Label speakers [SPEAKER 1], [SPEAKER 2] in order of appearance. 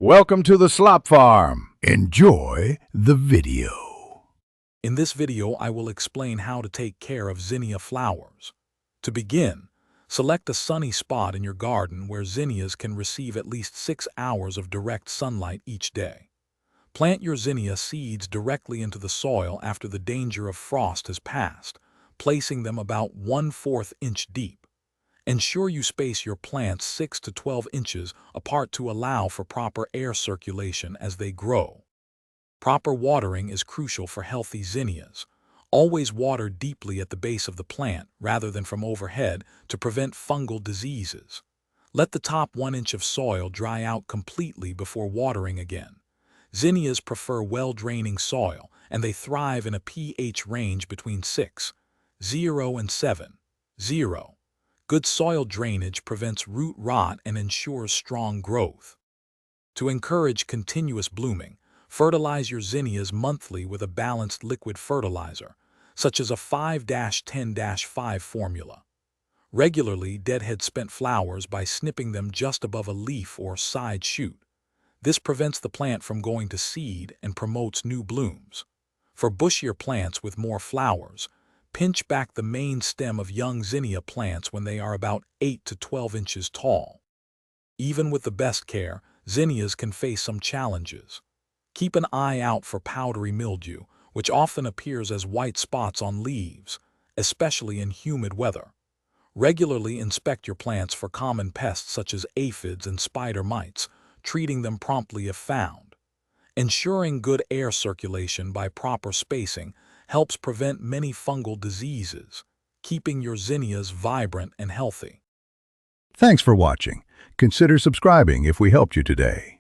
[SPEAKER 1] Welcome to the Slop Farm. Enjoy the video.
[SPEAKER 2] In this video, I will explain how to take care of zinnia flowers. To begin, select a sunny spot in your garden where zinnias can receive at least 6 hours of direct sunlight each day. Plant your zinnia seeds directly into the soil after the danger of frost has passed, placing them about 1/4 inch deep. Ensure you space your plants 6 to 12 inches apart to allow for proper air circulation as they grow. Proper watering is crucial for healthy zinnias. Always water deeply at the base of the plant rather than from overhead to prevent fungal diseases. Let the top 1 inch of soil dry out completely before watering again. Zinnias prefer well-draining soil, and they thrive in a pH range between 6.0 and 7.0. Good soil drainage prevents root rot and ensures strong growth. To encourage continuous blooming, fertilize your zinnias monthly with a balanced liquid fertilizer, such as a 5-10-5 formula. Regularly deadhead spent flowers by snipping them just above a leaf or side shoot. This prevents the plant from going to seed and promotes new blooms. For bushier plants with more flowers, pinch back the main stem of young zinnia plants when they are about 8 to 12 inches tall. Even with the best care, zinnias can face some challenges. Keep an eye out for powdery mildew, which often appears as white spots on leaves, especially in humid weather. Regularly inspect your plants for common pests such as aphids and spider mites, treating them promptly if found. Ensuring good air circulation by proper spacing helps prevent many fungal diseases, keeping your zinnias vibrant and healthy.
[SPEAKER 1] Thanks for watching. Consider subscribing if we helped you today.